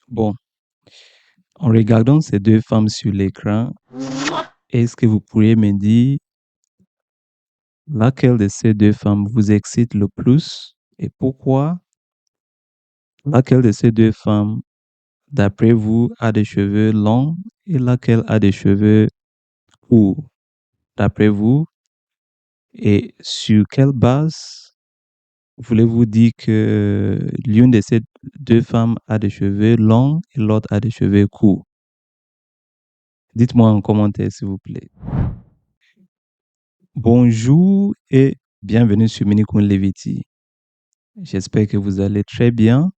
Bon, en regardant ces deux femmes sur l'écran, est-ce que vous pourriez me dire laquelle de ces deux femmes vous excite le plus et pourquoi? Laquelle de ces deux femmes, d'après vous, a des cheveux longs et laquelle a des cheveux courts, d'après vous? Et sur quelle base voulez-vous dire que l'une de ces deux femmes a des cheveux longs et l'autre a des cheveux courts? Dites-moi en commentaire, s'il vous plaît. Bonjour et bienvenue sur Minikun Leviti. J'espère que vous allez très bien.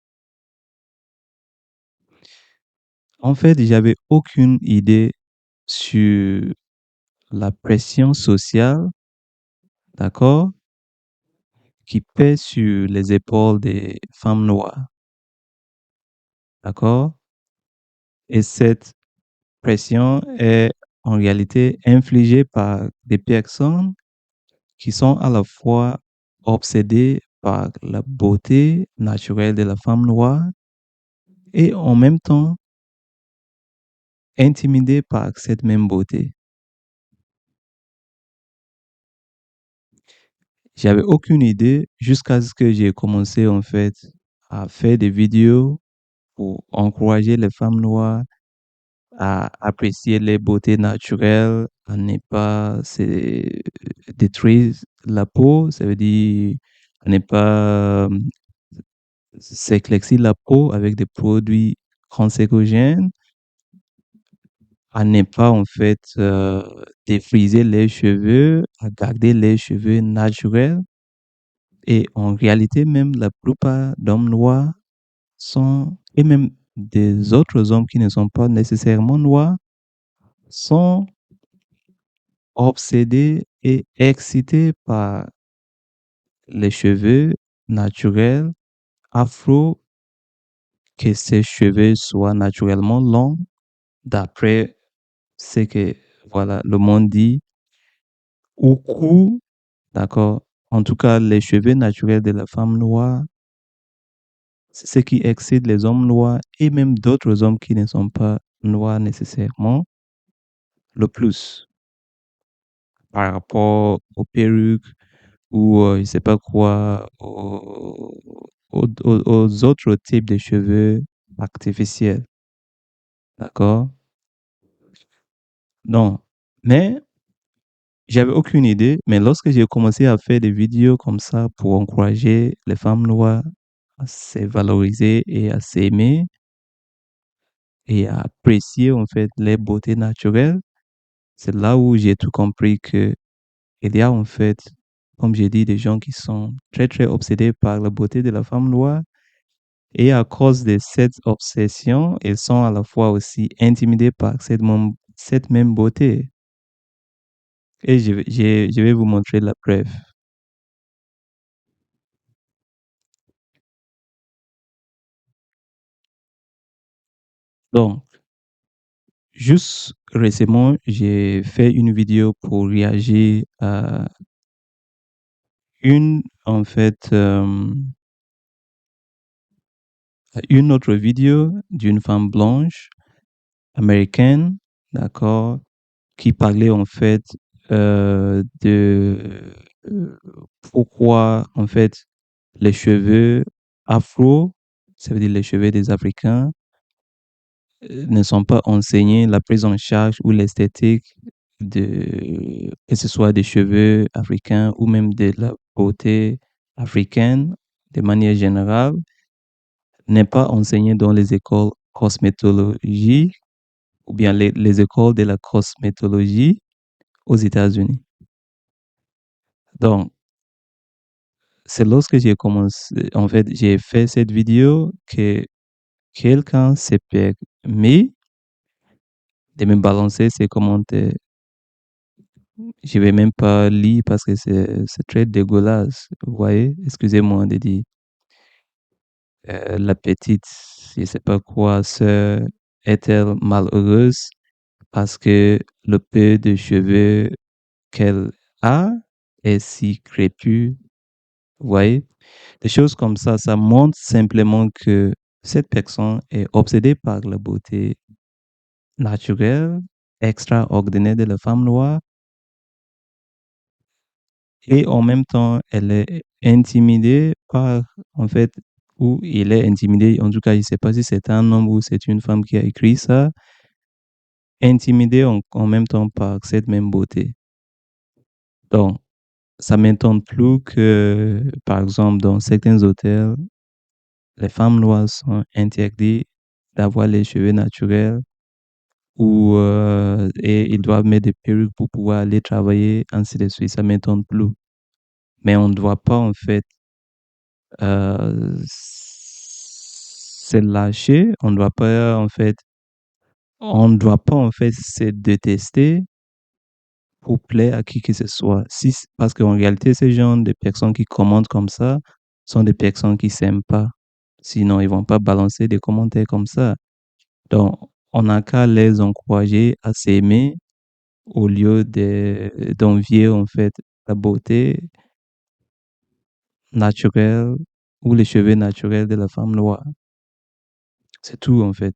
En fait, j'avais aucune idée sur la pression sociale, d'accord, qui pèse sur les épaules des femmes noires, d'accord? Et cette pression est en réalité infligée par des personnes qui sont à la fois obsédées par la beauté naturelle de la femme noire et en même temps intimidées par cette même beauté. J'avais aucune idée jusqu'à ce que j'ai commencé en fait à faire des vidéos pour encourager les femmes noires à apprécier les beautés naturelles, à ne pas se détruire la peau, ça veut dire à ne pas s'éclaircir la peau avec des produits cancérogènes, à ne pas en fait défriser les cheveux, à garder les cheveux naturels. Et en réalité, même la plupart d'hommes noirs sont, et même des autres hommes qui ne sont pas nécessairement noirs, sont obsédés et excités par les cheveux naturels, afro, que ces cheveux soient naturellement longs, d'après ce que voilà, le monde dit, ou courts, d'accord? En tout cas, les cheveux naturels de la femme noire, c'est ce qui excite les hommes noirs et même d'autres hommes qui ne sont pas noirs nécessairement le plus par rapport aux perruques ou je sais pas quoi, aux autres types de cheveux artificiels. D'accord? Non. Mais j'avais aucune idée. Mais lorsque j'ai commencé à faire des vidéos comme ça pour encourager les femmes noires à se valoriser et à s'aimer et à apprécier en fait les beautés naturelles, c'est là où j'ai tout compris que il y a en fait, comme j'ai dit, des gens qui sont très très obsédés par la beauté de la femme noire. Et à cause de cette obsession, ils sont à la fois aussi intimidés par cette même beauté. Et je vais vous montrer la preuve. Donc, juste récemment, j'ai fait une vidéo pour réagir à en fait, à une autre vidéo d'une femme blanche américaine, d'accord, qui parlait en fait de euh, pourquoi en fait les cheveux afro, ça veut dire les cheveux des Africains, ne sont pas enseignés, la prise en charge ou l'esthétique que ce soit des cheveux africains ou même de la beauté africaine de manière générale, n'est pas enseignée dans les écoles cosmétologie ou bien les écoles de la cosmétologie aux États-Unis. Donc, c'est lorsque j'ai commencé, en fait, j'ai fait cette vidéo que quelqu'un s'est permis de me balancer ses commentaires. Je vais même pas lire parce que c'est très dégueulasse. Vous voyez? Excusez-moi de dire. La petite, je sais pas quoi, sœur, est-elle malheureuse parce que le peu de cheveux qu'elle a est si crépus? Vous voyez? Des choses comme ça montre simplement que cette personne est obsédée par la beauté naturelle, extraordinaire de la femme noire, et en même temps, elle est intimidée par, en fait, ou il est intimidé, en tout cas, je ne sais pas si c'est un homme ou c'est une femme qui a écrit ça, intimidé en même temps par cette même beauté. Donc, ça m'étonne plus que, par exemple, dans certains hôtels, les femmes noires sont interdites d'avoir les cheveux naturels ou et ils doivent mettre des perruques pour pouvoir aller travailler, ainsi de suite. Ça m'étonne plus. Mais on ne doit pas, en fait, se lâcher. On ne doit pas, en fait, se détester pour plaire à qui que ce soit. Si, parce qu'en réalité, ces gens de personnes qui commentent comme ça sont des personnes qui s'aiment pas. Sinon, ils vont pas balancer des commentaires comme ça. Donc, on n'a qu'à les encourager à s'aimer au lieu d'envier, en fait, la beauté naturelle ou les cheveux naturels de la femme noire. C'est tout, en fait.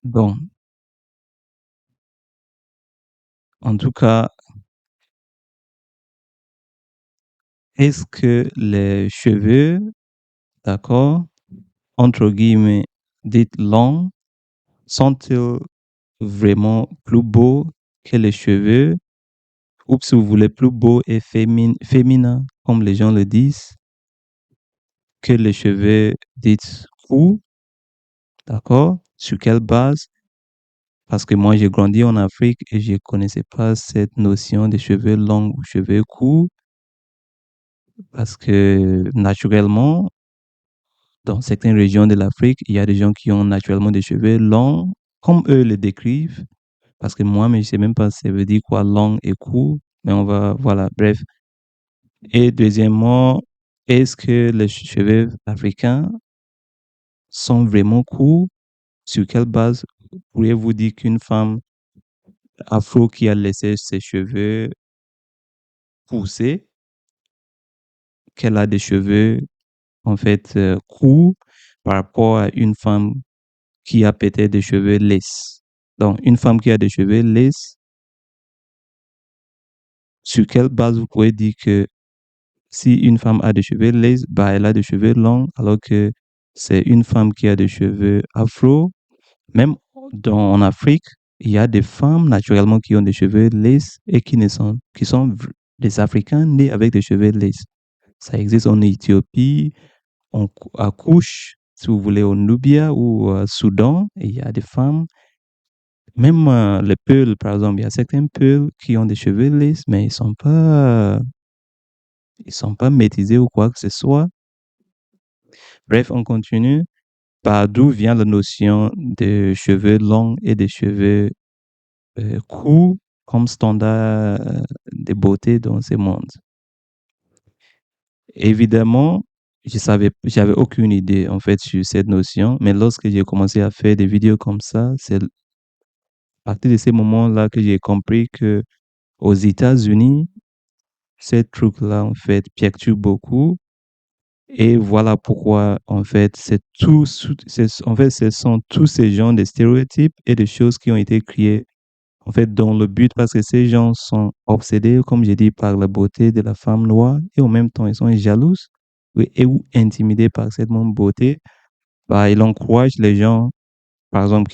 Bon, en tout cas, est-ce que les cheveux, d'accord, entre guillemets, dites longs, sont-ils vraiment plus beaux que les cheveux, ou si vous voulez, plus beaux et féminins, comme les gens le disent, que les cheveux dits courts, d'accord? Sur quelle base? Parce que moi, j'ai grandi en Afrique et je ne connaissais pas cette notion de cheveux longs ou cheveux courts, parce que naturellement, dans certaines régions de l'Afrique, il y a des gens qui ont naturellement des cheveux longs, comme eux le décrivent, parce que moi, mais je sais même pas ça veut dire quoi long et court, mais on va, voilà, bref. Et deuxièmement, est-ce que les cheveux africains sont vraiment courts? Sur quelle base pourriez-vous dire qu'une femme afro qui a laissé ses cheveux pousser, qu'elle a des cheveux en fait courts par rapport à une femme qui a peut-être des cheveux lisses? Donc, une femme qui a des cheveux lisses, sur quelle base vous pouvez dire que si une femme a des cheveux lisses, bah, elle a des cheveux longs, alors que c'est une femme qui a des cheveux afro. Même en Afrique, il y a des femmes naturellement qui ont des cheveux lisses et qui sont des Africains nés avec des cheveux lisses. Ça existe en Éthiopie, à Couche, si vous voulez, au Nubia ou au Soudan. Il y a des femmes, même les Peuls, par exemple, il y a certains Peuls qui ont des cheveux lisses, mais ils sont pas métisés ou quoi que ce soit. Bref, on continue. Par d'où vient la notion de cheveux longs et de cheveux courts comme standard de beauté dans ce monde? Évidemment, j'avais aucune idée en fait sur cette notion, mais lorsque j'ai commencé à faire des vidéos comme ça, c'est à partir de ces moments-là que j'ai compris que aux États-Unis, ces trucs-là en fait perturbent beaucoup. Et voilà pourquoi en fait en fait ce sont tous ces genres de stéréotypes et de choses qui ont été créées en fait dans le but, parce que ces gens sont obsédés, comme j'ai dit, par la beauté de la femme noire, et en même temps ils sont jaloux, oui, et ou intimidés par cette même beauté. Bah, ils encouragent les gens, par exemple,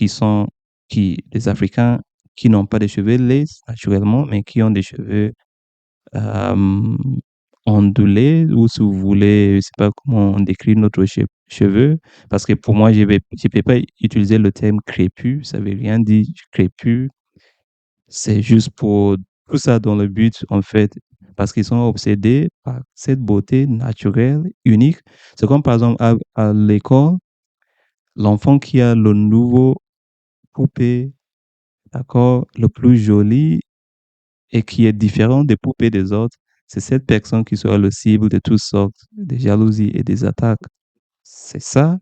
les Africains qui n'ont pas de cheveux lisses naturellement, mais qui ont des cheveux euh, ondulés, ou si vous voulez, je sais pas comment on décrit notre cheveux, parce que pour moi, je peux pas utiliser le terme crépus, ça veut rien dire crépus. C'est juste pour tout ça dans le but, en fait, parce qu'ils sont obsédés par cette beauté naturelle, unique. C'est comme par exemple à l'école, l'enfant qui a le nouveau poupée, d'accord, le plus joli et qui est différent des poupées des autres, c'est cette personne qui sera le cible de toutes sortes de jalousies et des attaques. C'est ça.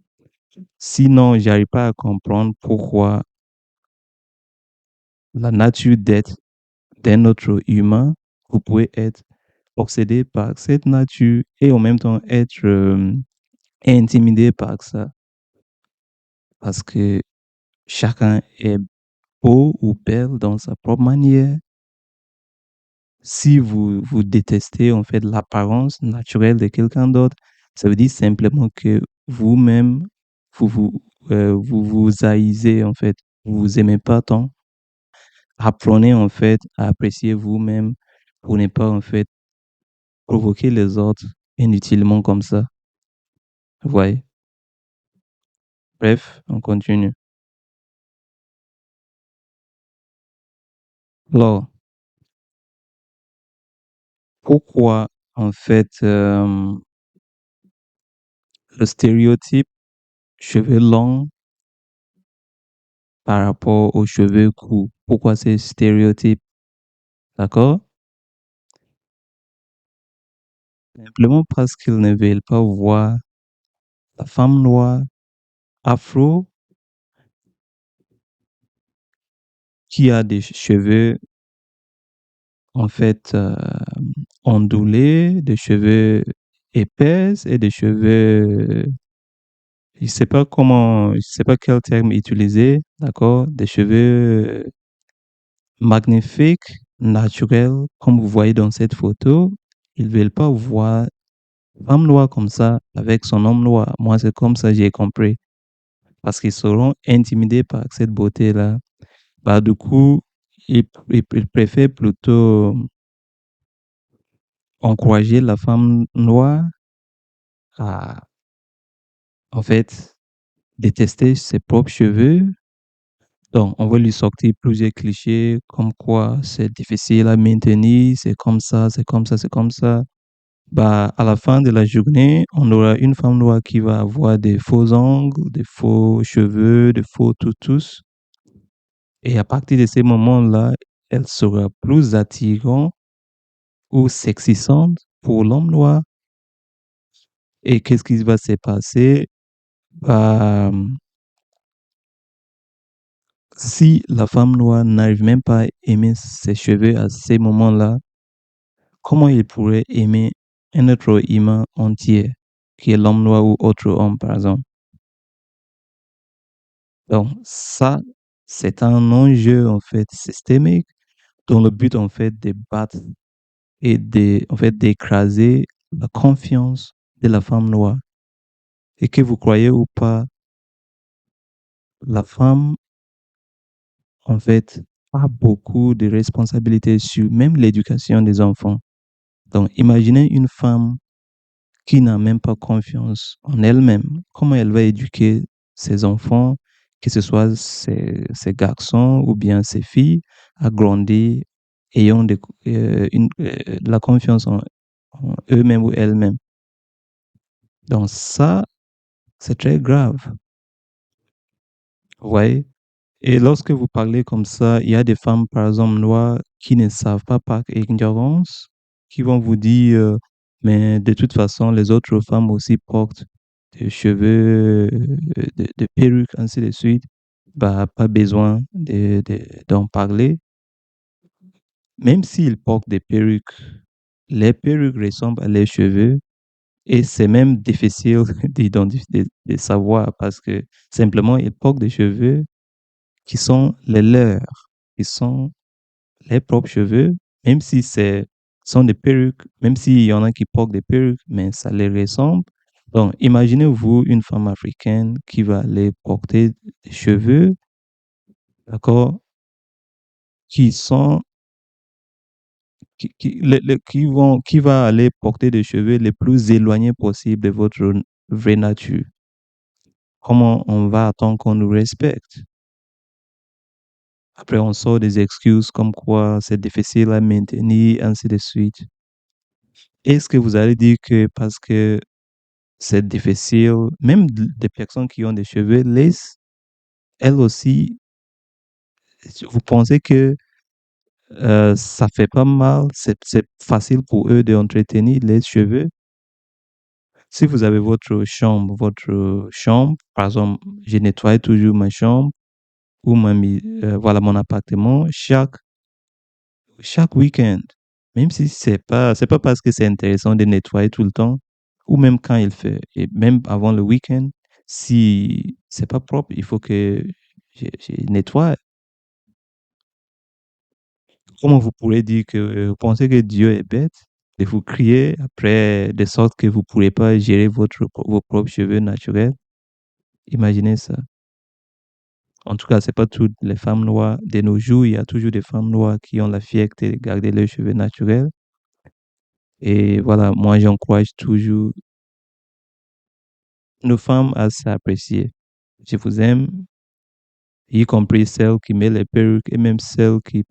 Sinon, j'arrive pas à comprendre pourquoi la nature d'être d'un autre humain, vous pouvez être obsédé par cette nature et en même temps être intimidé par ça. Parce que chacun est beau ou belle dans sa propre manière. Si vous détestez en fait l'apparence naturelle de quelqu'un d'autre, ça veut dire simplement que vous-même, vous haïsez en fait, vous vous aimez pas tant. Apprenez en fait à apprécier vous-même pour ne pas en fait provoquer les autres inutilement comme ça. Vous voyez? Bref, on continue. Alors, pourquoi en fait le stéréotype cheveux longs par rapport aux cheveux courts? Pourquoi c'est stéréotype? D'accord? Simplement parce qu'ils ne veulent pas voir la femme noire afro qui a des cheveux en fait ondulés, des cheveux épais et des cheveux, je sais pas quel terme utiliser, d'accord? Des cheveux magnifiques, naturels, comme vous voyez dans cette photo. Ils veulent pas voir une femme noire comme ça avec son homme noir. Moi, c'est comme ça que j'ai compris. Parce qu'ils seront intimidés par cette beauté-là. Bah, du coup, ils préfèrent plutôt encourager la femme noire à, en fait, détester ses propres cheveux. Donc, on va lui sortir plusieurs clichés comme quoi c'est difficile à maintenir, c'est comme ça, c'est comme ça, c'est comme ça. Bah, à la fin de la journée, on aura une femme noire qui va avoir des faux ongles, des faux cheveux, des faux toutous. Et à partir de ces moments-là, elle sera plus attirante ou sexissante pour l'homme noir. Et qu'est-ce qui va se passer? Bah, si la femme noire n'arrive même pas à aimer ses cheveux à ces moments-là, comment il pourrait aimer un autre humain entier, qui est l'homme noir ou autre homme, par exemple? Donc, ça, c'est un enjeu, en fait, systémique, dont le but, en fait, de battre et en fait, d'écraser la confiance de la femme noire. Et que vous croyez ou pas, la femme, en fait, a beaucoup de responsabilités sur même l'éducation des enfants. Donc, imaginez une femme qui n'a même pas confiance en elle-même. Comment elle va éduquer ses enfants, que ce soit ses garçons ou bien ses filles, à grandir ayant de la confiance en eux-mêmes ou elles-mêmes. Donc ça, c'est très grave. Vous voyez? Et lorsque vous parlez comme ça, il y a des femmes, par exemple, noires, qui ne savent pas par ignorance, qui vont vous dire, mais de toute façon, les autres femmes aussi portent des cheveux, des perruques, ainsi de suite. Bah, pas besoin d'en parler. Même s'ils portent des perruques, les perruques ressemblent à leurs cheveux et c'est même difficile de savoir parce que simplement, ils portent des cheveux qui sont les leurs, qui sont les propres cheveux, même si sont des perruques, même s'il y en a qui portent des perruques, mais ça les ressemble. Donc, imaginez-vous une femme africaine qui va aller porter des cheveux, d'accord, qui sont, qui va aller porter des cheveux les plus éloignés possible de votre vraie nature. Comment on va attendre qu'on nous respecte? Après, on sort des excuses comme quoi c'est difficile à maintenir, ainsi de suite. Est-ce que vous allez dire que parce que c'est difficile, même des personnes qui ont des cheveux lisses, elles aussi, vous pensez que ça fait pas mal, c'est facile pour eux d'entretenir les cheveux? Si vous avez votre chambre, par exemple, je nettoie toujours ma chambre ou voilà mon appartement chaque week-end. Même si c'est pas parce que c'est intéressant de nettoyer tout le temps, ou même quand il fait, et même avant le week-end, si c'est pas propre, il faut que je nettoie. Comment vous pourrez dire que vous pensez que Dieu est bête de vous crier après de sorte que vous ne pourrez pas gérer vos propres cheveux naturels? Imaginez ça. En tout cas, c'est pas toutes les femmes noires. De nos jours, il y a toujours des femmes noires qui ont la fierté de garder leurs cheveux naturels. Et voilà, moi, j'encourage toujours nos femmes à s'apprécier. Je vous aime, y compris celles qui mettent les perruques et même celles qui,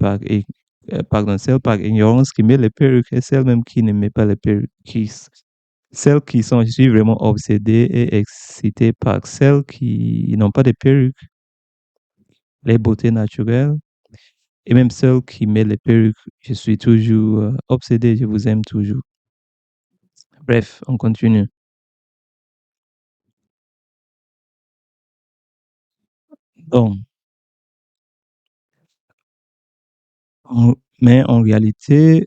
pardon, celles par ignorance qui mettent les perruques et celles même qui ne mettent pas les perruques. Celles qui sont, je suis vraiment obsédé et excité par celles qui n'ont pas de perruques, les beautés naturelles, et même celles qui mettent les perruques. Je suis toujours obsédé, je vous aime toujours. Bref, on continue. Donc, mais en réalité,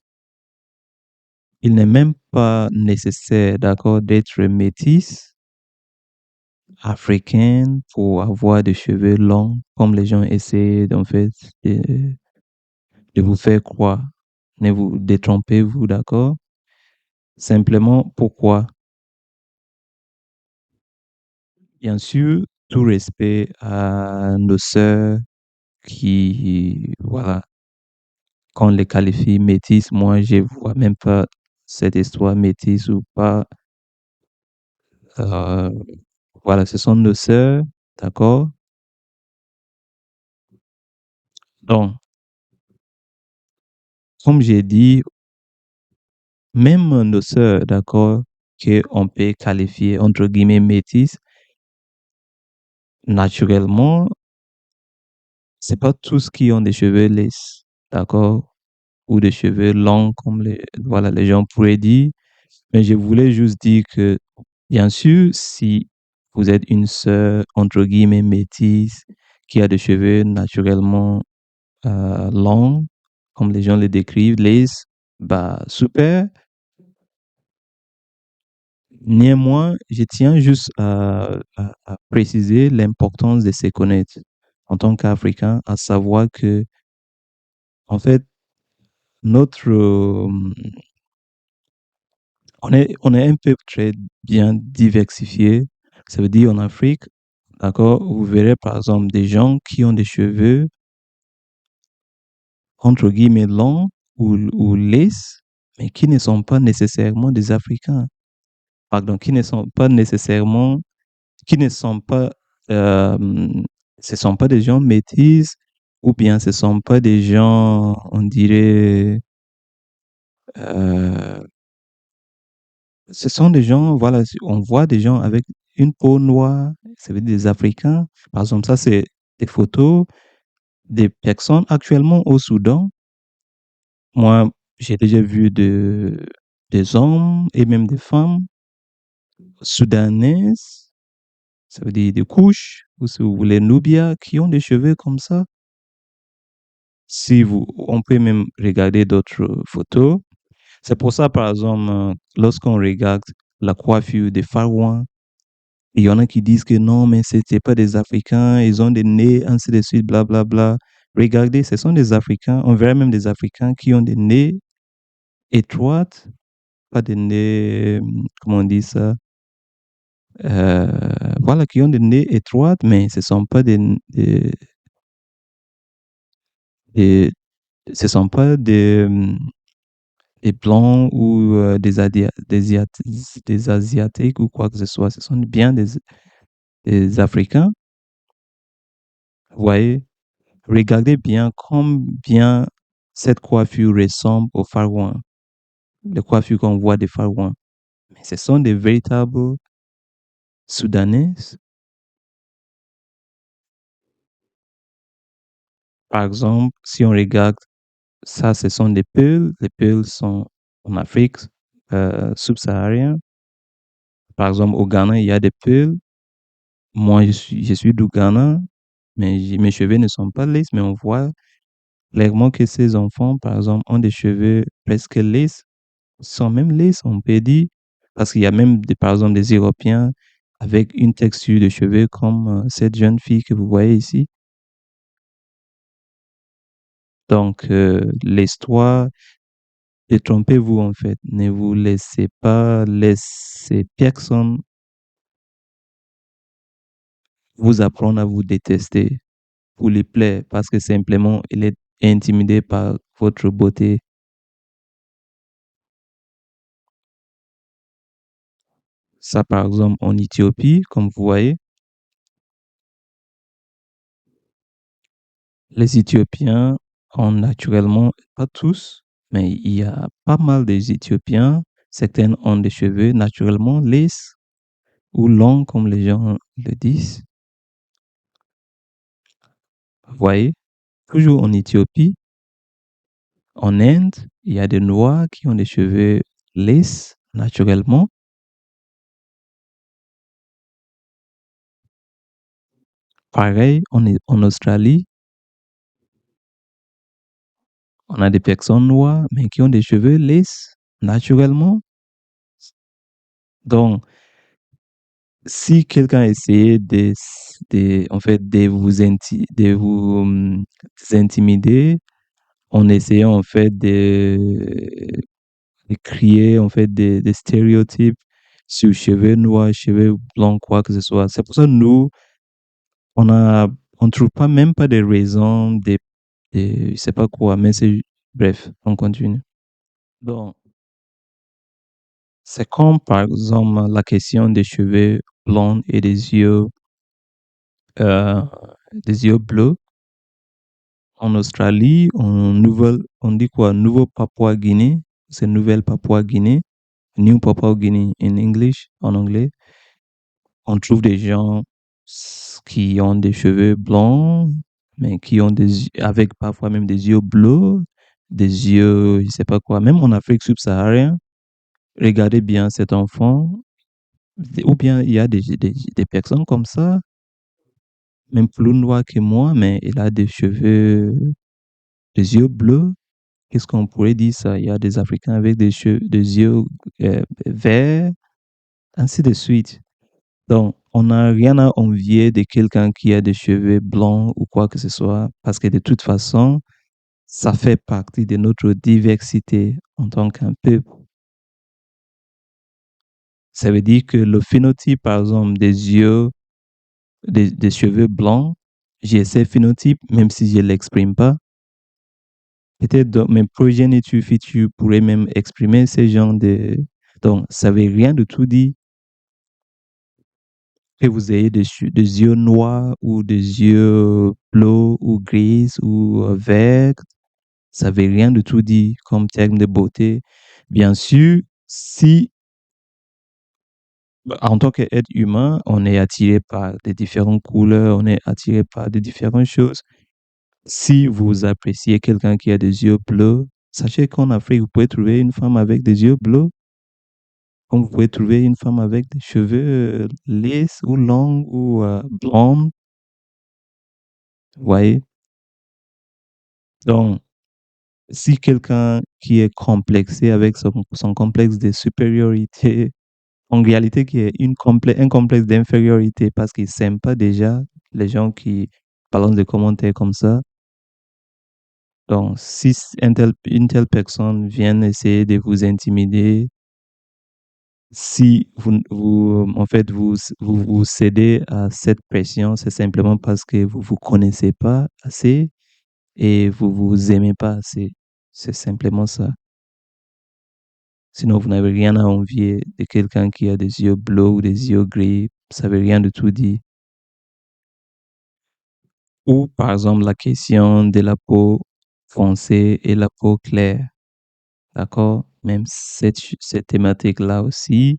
il n'est même pas nécessaire, d'accord, d'être métisse africaine pour avoir des cheveux longs, comme les gens essaient en fait de, de vous faire croire. Ne vous détrompez-vous, d'accord? Simplement, pourquoi? Bien sûr, tout respect à nos sœurs qui, voilà, quand on les qualifie métisses, moi, je vois même pas cette histoire métisse ou pas. Euh, voilà, ce sont nos sœurs, d'accord? Donc, comme j'ai dit, même nos sœurs, d'accord, qu'on peut qualifier entre guillemets métisses, naturellement, c'est pas tous qui ont des cheveux lisses, d'accord, ou des cheveux longs comme voilà, les gens pourraient dire. Mais je voulais juste dire que, bien sûr, si vous êtes une sœur entre guillemets métisse qui a des cheveux naturellement longs, comme les gens les décrivent, lisses, bah super. Néanmoins, je tiens juste à préciser l'importance de se connaître en tant qu'Africain, à savoir que, en fait, notre, on est un peuple très bien diversifié. Ça veut dire en Afrique, d'accord, vous verrez par exemple des gens qui ont des cheveux entre guillemets longs ou lisses, mais qui ne sont pas nécessairement des Africains. Pardon, qui ne sont pas nécessairement qui ne sont pas, euh, ce sont pas des gens métis ou bien ce sont pas des gens, on dirait, euh, ce sont des gens, voilà, on voit des gens avec une peau noire, ça veut dire des Africains. Par exemple, ça, c'est des photos des personnes actuellement au Soudan. Moi, j'ai déjà vu des hommes et même des femmes soudanaises, ça veut dire des couches, ou si vous voulez, Nubia, qui ont des cheveux comme ça. Si vous, on peut même regarder d'autres photos. C'est pour ça, par exemple, lorsqu'on regarde la coiffure des Farouans, il y en a qui disent que non, mais c'était pas des Africains, ils ont des nez, ainsi de suite, blablabla. Regardez, ce sont des Africains, on verra même des Africains qui ont des nez étroites, pas des nez, comment on dit ça, voilà, qui ont des nez étroites, mais ce sont pas des- ce sont pas des blancs ou des asiatiques ou quoi que ce soit. Ce sont bien des Africains. Vous voyez, regardez bien combien cette coiffure ressemble aux Farouans, les coiffures qu'on voit des Farouans. Mais ce sont des véritables Soudanais. Par exemple, si on regarde ça, ce sont des Peuls. Les Peuls sont en Afrique subsaharienne. Par exemple, au Ghana, il y a des Peuls. Moi, je suis du Ghana, mais mes cheveux ne sont pas lisses, mais on voit Clairement que ces enfants, par exemple, ont des cheveux presque lisses, sans même lisses, on peut dire, parce qu'il y a même, par exemple, des Européens avec une texture de cheveux comme cette jeune fille que vous voyez ici. Donc, l'histoire, détrompez-vous en fait. Ne vous laissez pas laisser personne vous apprendre à vous détester pour les plaire parce que simplement il est intimidé par votre beauté. Ça, par exemple, en Éthiopie, comme vous voyez, les Éthiopiens ont naturellement, pas tous, mais il y a pas mal des Éthiopiens. Certains ont des cheveux naturellement lisses ou longs, comme les gens le disent. Vous voyez, toujours en Éthiopie, en Inde, il y a des Noirs qui ont des cheveux lisses naturellement. Pareil, en Australie, on a des personnes noires, mais qui ont des cheveux lisses naturellement. Donc, si quelqu'un essayait en fait, de vous intimider en essayant en fait de créer en fait des stéréotypes sur cheveux noirs, cheveux blancs, quoi que ce soit. C'est pour ça que nous, on a, on trouve pas même pas de raisons, je sais pas quoi, mais c'est, bref, on continue. Donc, c'est comme par exemple la question des cheveux blonds et euh, des yeux bleus. En Australie, on dit quoi? Nouveau Papua-Guinée. C'est Nouvelle Papua-Guinée. New Papua-Guinée in English, en anglais. On trouve des gens qui ont des cheveux blancs, mais qui ont avec parfois même des yeux bleus, des yeux, je sais pas quoi. Même en Afrique subsaharienne, regardez bien cet enfant. Ou bien il y a des personnes comme ça, même plus noirs que moi, mais il a des cheveux, des yeux bleus. Qu'est-ce qu'on pourrait dire ça? Il y a des Africains avec des yeux verts, ainsi de suite. Donc, on n'a rien à envier de quelqu'un qui a des cheveux blancs ou quoi que ce soit, parce que de toute façon, ça fait partie de notre diversité en tant qu'un peuple. Ça veut dire que le phénotype, par exemple, des yeux, des cheveux blancs, j'ai ces phénotypes, même si je ne l'exprime pas. Peut-être dans mes progénitures futures pourraient même exprimer ces genres de... Donc, ça veut rien de tout dire que vous ayez des yeux noirs ou des yeux bleus ou gris ou verts. Ça veut rien de tout dire comme terme de beauté. Bien sûr, si en tant qu'être humain, on est attiré par des différentes couleurs, on est attiré par des différentes choses. Si vous appréciez quelqu'un qui a des yeux bleus, sachez qu'en Afrique, vous pouvez trouver une femme avec des yeux bleus, comme vous pouvez trouver une femme avec des cheveux lisses ou longs ou blondes. Vous voyez? Donc, si quelqu'un qui est complexé avec son complexe de supériorité, en réalité qui est un complexe d'infériorité parce qu'il ne s'aime pas déjà, les gens qui balancent des commentaires comme ça. Donc, si une telle personne vient essayer de vous intimider, si en fait, vous cédez à cette pression, c'est simplement parce que vous vous connaissez pas assez et vous vous aimez pas assez. C'est simplement ça. Sinon, vous n'avez rien à envier de quelqu'un qui a des yeux bleus ou des yeux gris. Ça veut rien de tout dire. Ou, par exemple, la question de la peau foncée et la peau claire. D'accord? Même cette thématique-là aussi,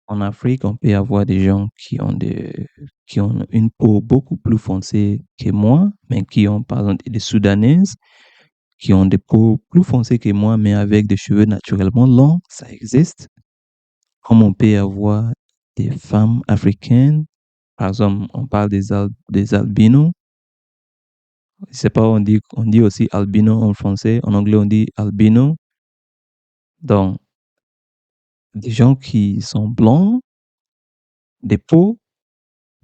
en Afrique, on peut avoir des gens qui ont une peau beaucoup plus foncée que moi, mais qui ont, par exemple, des Soudanaises qui ont des peaux plus foncées que moi, mais avec des cheveux naturellement longs. Ça existe. Comme on peut avoir des femmes africaines, par exemple, on parle des albinos, Je sais pas, on dit aussi albino en français. En anglais, on dit albino. Donc, des gens qui sont blancs, des peaux,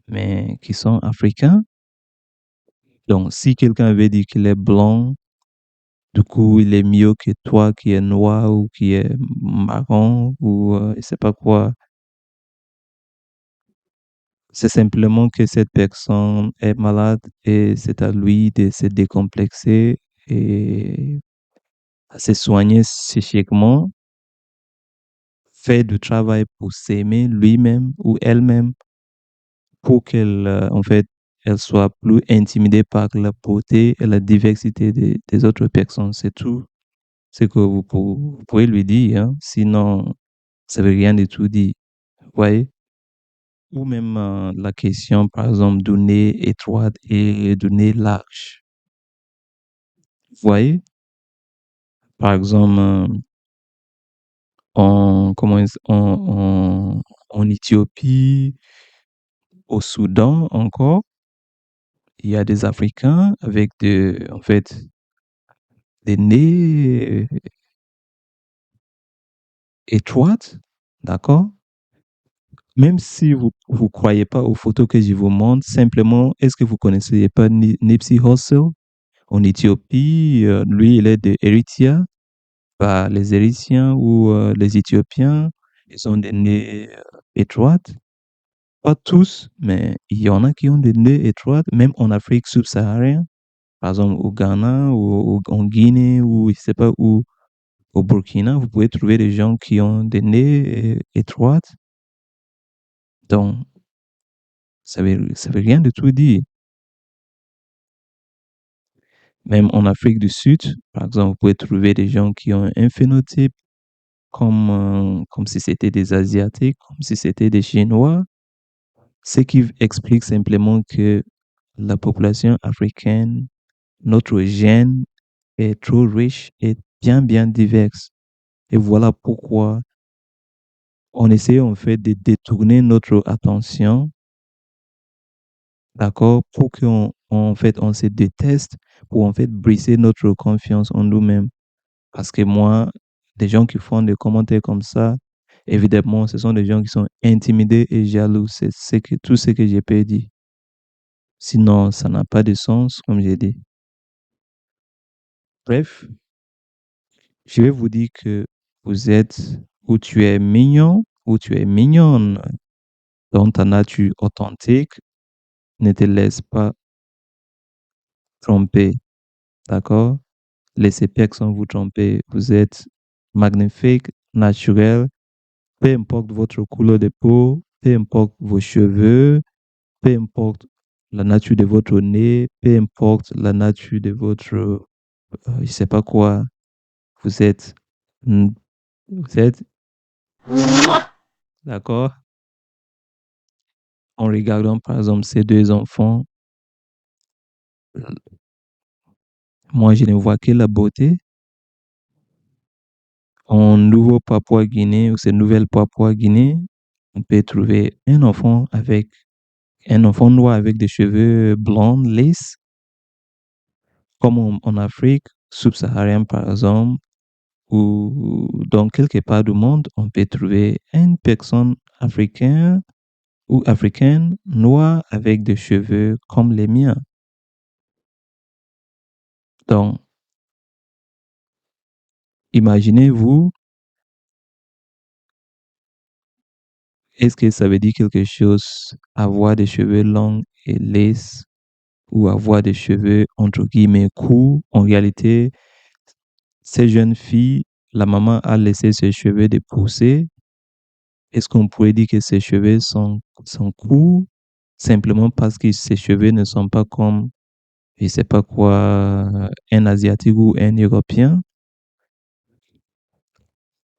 mais qui sont africains. Donc, si quelqu'un veut dire qu'il est blanc, du coup, il est mieux que toi qui est noir ou qui est marron ou je sais pas quoi. C'est simplement que cette personne est malade et c'est à lui de se décomplexer et à se soigner psychiquement, faire du travail pour s'aimer lui-même ou elle-même pour qu'elle, en fait, elle soit plus intimidée par la beauté et la diversité des autres personnes. C'est tout ce que vous pouvez lui dire, hein. Sinon, ça veut rien du tout dire. Vous voyez? Ou même la question, par exemple, du nez étroit et du nez large. Vous voyez? Par exemple, en Éthiopie, au Soudan encore, il y a des Africains avec en fait, des nez étroites, d'accord? Même si vous croyez pas aux photos que je vous montre, simplement, est-ce que vous connaissez pas Nipsey Hussle en Éthiopie? Lui, il est de Eritrea. Bah, les Érythréens ou les Éthiopiens, ils ont des nez étroites. Pas tous, mais il y en a qui ont des nez étroites, même en Afrique subsaharienne, par exemple au Ghana ou en Guinée ou je sais pas où, au Burkina, vous pouvez trouver des gens qui ont des nez étroites. Donc, ça veut rien du tout dire. Même en Afrique du Sud, par exemple, vous pouvez trouver des gens qui ont un phénotype comme si c'était des Asiatiques, comme si c'était des Chinois, ce qui explique simplement que la population africaine, notre gène est trop riche et bien diverse. Et voilà pourquoi on essaie en fait de détourner notre attention, d'accord, pour en fait, on se déteste, pour en fait briser notre confiance en nous-mêmes. Parce que moi, des gens qui font des commentaires comme ça, évidemment, ce sont des gens qui sont intimidés et jaloux. Tout ce que j'ai pu dire. Sinon, ça n'a pas de sens, comme j'ai dit. Bref, je vais vous dire que vous êtes ou tu es mignon ou tu es mignonne. Dans ta nature authentique, ne te laisse pas tromper, d'accord? Laissez personne vous tromper. Vous êtes magnifique, naturel, peu importe votre couleur de peau, peu importe vos cheveux, peu importe la nature de votre nez, peu importe la nature de votre, je sais pas quoi, vous êtes, mm, vous êtes, d'accord? En regardant par exemple ces deux enfants, moi je ne vois que la beauté. En Nouveau-Papouas-Guinée ou c'est Nouvelle-Papouas-Guinée, on peut trouver un enfant noir avec des cheveux blonds, lisses, comme en Afrique subsaharienne par exemple, ou dans quelque part du monde, on peut trouver une personne africaine ou africaine noire avec des cheveux comme les miens. Donc, imaginez-vous, est-ce que ça veut dire quelque chose avoir des cheveux longs et lisses ou avoir des cheveux entre guillemets courts? En réalité, ces jeunes filles, la maman a laissé ses cheveux de pousser. Est-ce qu'on pourrait dire que ses cheveux sont courts simplement parce que ses cheveux ne sont pas comme, je sais pas quoi, un Asiatique ou un Européen?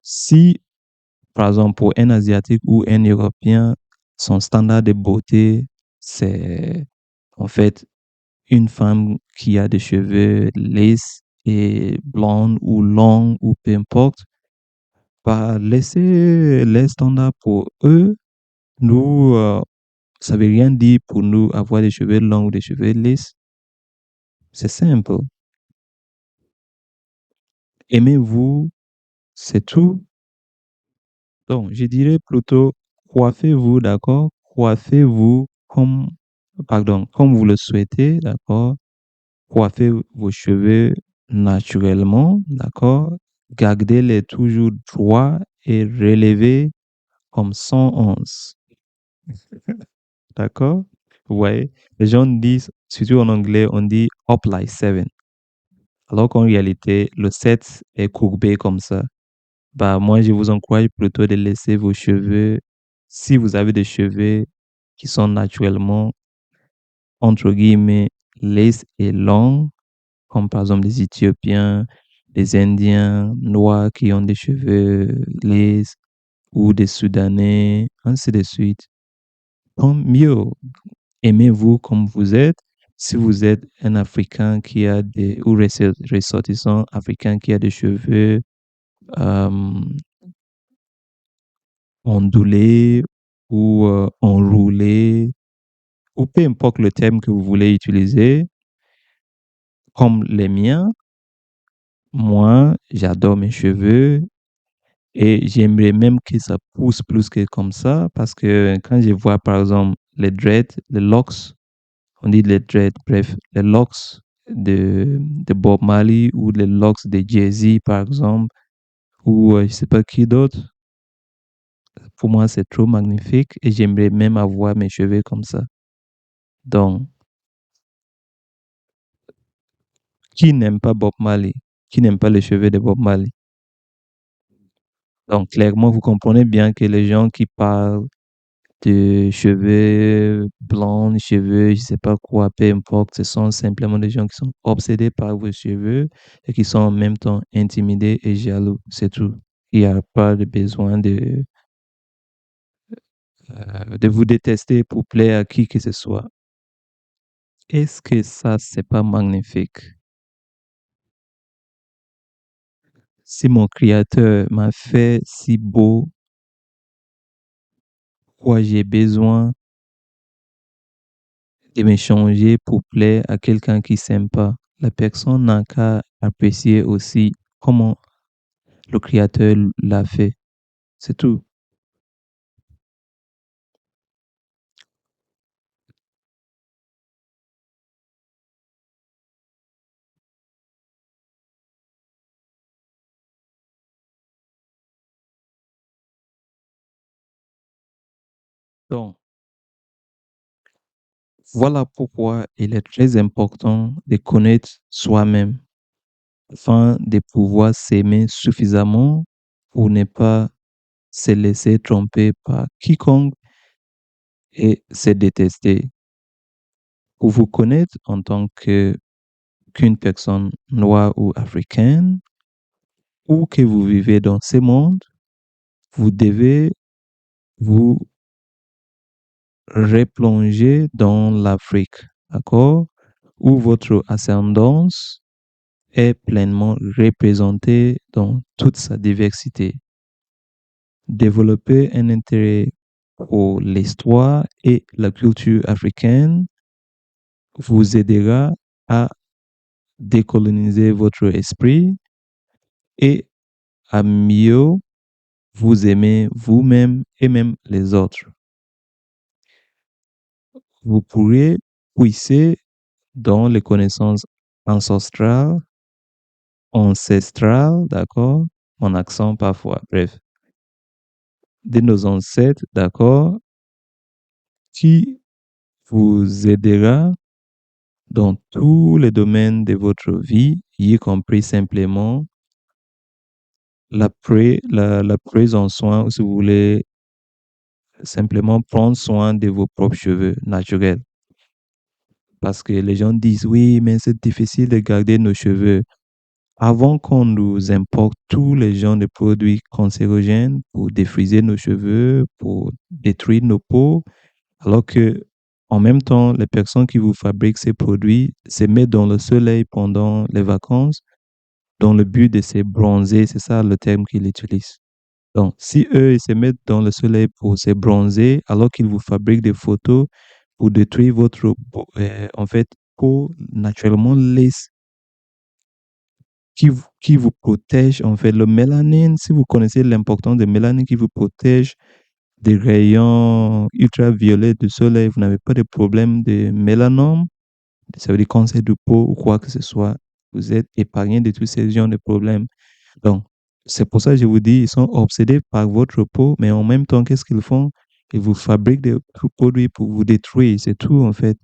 Si, par exemple, pour un Asiatique ou un Européen, son standard de beauté, c'est en fait une femme qui a des cheveux lisses et blondes ou longs ou peu importe, bah, laisser les standards pour eux. Nous, ça veut rien dire pour nous avoir des cheveux longs ou des cheveux lisses. C'est simple. Aimez-vous, c'est tout. Donc, je dirais plutôt coiffez-vous, d'accord? Coiffez-vous comme vous le souhaitez, d'accord? Coiffez vos cheveux naturellement, d'accord? Gardez-les toujours droits et relevés comme 111, d'accord? Ouais, les gens disent, surtout en anglais, on dit up like seven, alors qu'en réalité, le 7 est courbé comme ça. Bah, moi, je vous encourage plutôt de laisser vos cheveux, si vous avez des cheveux qui sont naturellement, entre guillemets, lisses et longs, comme par exemple les Éthiopiens, les Indiens noirs qui ont des cheveux lisses, ou des Soudanais, ainsi de suite. Tant mieux, aimez-vous comme vous êtes. Si vous êtes un Africain qui a des, ou ressortissant africain qui a des cheveux euh, ondulés ou enroulés, ou peu importe le terme que vous voulez utiliser, comme les miens, moi, j'adore mes cheveux et j'aimerais même que ça pousse plus que comme ça parce que quand je vois par exemple les dreads, les locks, on dit les dreads, bref, les locks de Bob Marley ou les locks de Jay-Z par exemple, ou je sais pas qui d'autre, pour moi c'est trop magnifique et j'aimerais même avoir mes cheveux comme ça. Donc, qui n'aime pas Bob Marley? Qui n'aime pas les cheveux de Bob Marley? Donc, clairement, vous comprenez bien que les gens qui parlent de cheveux blancs, cheveux, je sais pas quoi, peu importe, ce sont simplement des gens qui sont obsédés par vos cheveux et qui sont en même temps intimidés et jaloux. C'est tout. Il n'y a pas de besoin de vous détester pour plaire à qui que ce soit. Est-ce que ça, c'est pas magnifique? Si mon créateur m'a fait si beau, quoi j'ai besoin de me changer pour plaire à quelqu'un qui s'aime pas? La personne n'a qu'à apprécier aussi comment le créateur l'a fait. C'est tout. Donc, voilà pourquoi il est très important de connaître soi-même afin de pouvoir s'aimer suffisamment pour ne pas se laisser tromper par quiconque et se détester. Pour vous connaître en tant qu'une personne noire ou africaine, ou que vous vivez dans ce monde, vous devez vous replonger dans l'Afrique, d'accord? Où votre ascendance est pleinement représentée dans toute sa diversité. Développer un intérêt pour l'histoire et la culture africaine vous aidera à décoloniser votre esprit et à mieux vous aimer vous-même et même les autres. Vous pourrez puiser dans les connaissances ancestrales, d'accord? Mon accent parfois, bref, de nos ancêtres, d'accord? Qui vous aidera dans tous les domaines de votre vie, y compris simplement la prise en soin, ou si vous voulez, simplement prendre soin de vos propres cheveux naturels. Parce que les gens disent, oui, mais c'est difficile de garder nos cheveux. Avant qu'on nous importe tous les genres de produits cancérogènes pour défriser nos cheveux, pour détruire nos peaux, alors que en même temps, les personnes qui vous fabriquent ces produits se mettent dans le soleil pendant les vacances dans le but de se bronzer, c'est ça le terme qu'ils utilisent. Donc, si eux, ils se mettent dans le soleil pour se bronzer, alors qu'ils vous fabriquent des photos pour détruire votre, en fait, peau naturellement lisse qui vous protège, en fait. Le mélanine, si vous connaissez l'importance de mélanine qui vous protège des rayons ultraviolets du soleil, vous n'avez pas de problème de mélanome, ça veut dire cancer de peau ou quoi que ce soit. Vous êtes épargné de tous ces genres de problèmes. Donc, c'est pour ça que je vous dis, ils sont obsédés par votre peau, mais en même temps, qu'est-ce qu'ils font? Ils vous fabriquent des produits pour vous détruire. C'est tout, en fait.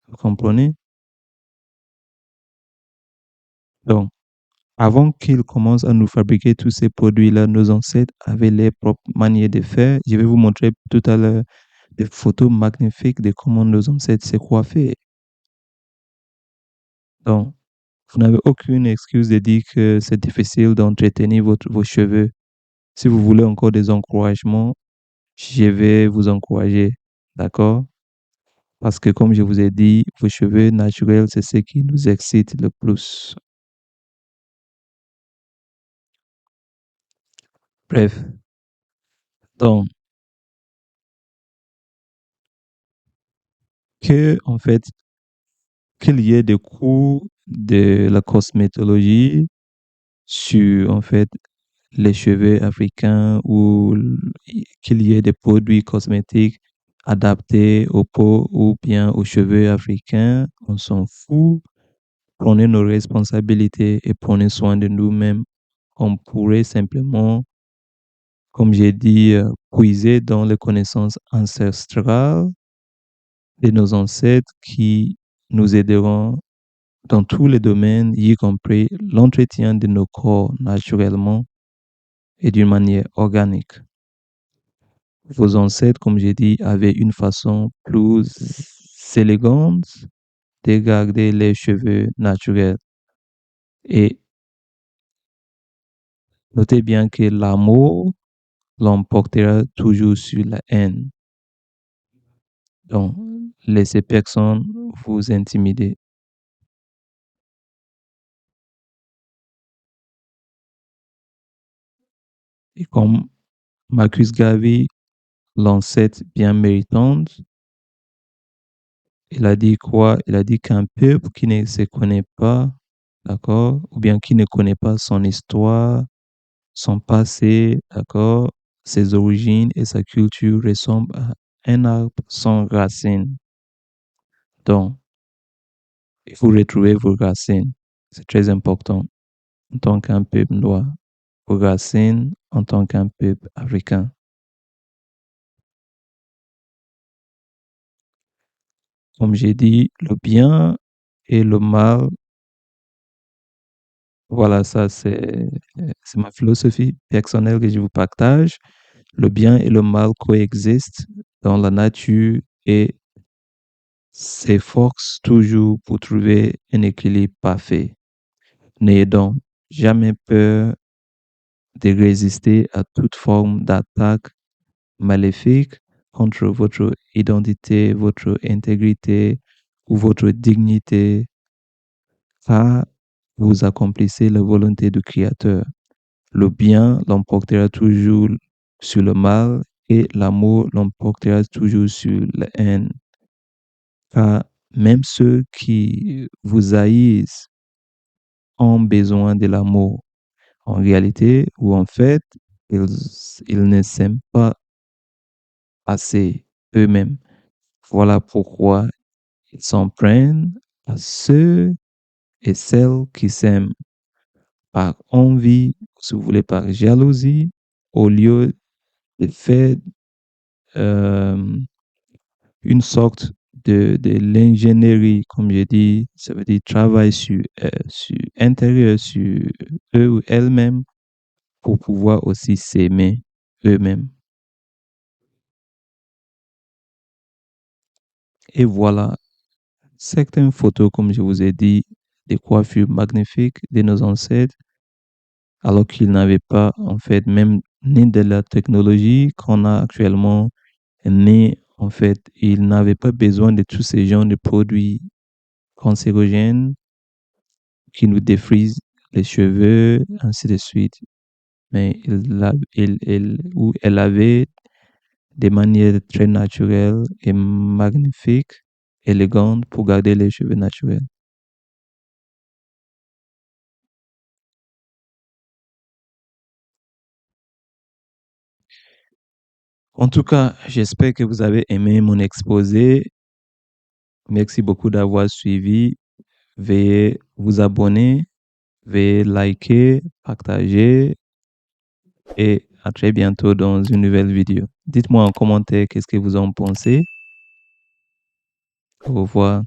Vous comprenez? Donc, avant qu'ils commencent à nous fabriquer tous ces produits-là, nos ancêtres avaient leur propre manière de faire. Je vais vous montrer tout à l'heure des photos magnifiques de comment nos ancêtres se coiffaient. Donc, vous n'avez aucune excuse de dire que c'est difficile d'entretenir vos cheveux. Si vous voulez encore des encouragements, je vais vous encourager. D'accord? Parce que comme je vous ai dit, vos cheveux naturels, c'est ce qui nous excite le plus. Bref, donc, en fait, qu'il y ait des cours de la cosmétologie sur, en fait, les cheveux africains ou qu'il y ait des produits cosmétiques adaptés aux peaux ou bien aux cheveux africains, on s'en fout. Prenez nos responsabilités et prenez soin de nous-mêmes. On pourrait simplement, comme j'ai dit, puiser dans les connaissances ancestrales de nos ancêtres qui nous aideront dans tous les domaines, y compris l'entretien de nos corps naturellement et d'une manière organique. Vos ancêtres, comme j'ai dit, avaient une façon plus élégante de garder les cheveux naturels. Et notez bien que l'amour l'emportera toujours sur la haine. Donc, laissez personne vous intimider. Et comme Marcus Garvey, l'ancêtre bien méritante, il a dit quoi? Il a dit qu'un peuple qui ne se connaît pas, d'accord, ou bien qui ne connaît pas son histoire, son passé, d'accord, ses origines et sa culture ressemble à un arbre sans racines. Donc, il faut retrouver vos racines. C'est très important en tant qu'un peuple noir. Vos racines en tant qu'un peuple africain. Comme j'ai dit, le bien et le mal, voilà, ça c'est ma philosophie personnelle que je vous partage. Le bien et le mal coexistent dans la nature et s'efforcent toujours pour trouver un équilibre parfait. N'ayez donc jamais peur de résister à toute forme d'attaque maléfique contre votre identité, votre intégrité ou votre dignité, car vous accomplissez la volonté du Créateur. Le bien l'emportera toujours sur le mal et l'amour l'emportera toujours sur la haine. Car même ceux qui vous haïssent ont besoin de l'amour. En réalité, ou en fait, ils, ils ne s'aiment pas assez eux-mêmes. Voilà pourquoi ils s'en prennent à ceux et celles qui s'aiment par envie, si vous voulez, par jalousie, au lieu de faire euh, une sorte de l'ingénierie, comme je dis, ça veut dire travail sur intérieur, sur eux ou elles-mêmes pour pouvoir aussi s'aimer eux-mêmes. Et voilà, certaines photos, comme je vous ai dit, des coiffures magnifiques de nos ancêtres, alors qu'ils n'avaient pas, en fait, même ni de la technologie qu'on a actuellement, ni, en fait, ils n'avaient pas besoin de tous ces genres de produits cancérogènes qui nous défrisent les cheveux, ainsi de suite. Mais ou elle avait des manières très naturelles et magnifiques élégantes pour garder les cheveux naturels. En tout cas, j'espère que vous avez aimé mon exposé. Merci beaucoup d'avoir suivi. Veuillez vous abonner, veuillez liker, partager et à très bientôt dans une nouvelle vidéo. Dites-moi en commentaire qu'est-ce que vous en pensez. Au revoir.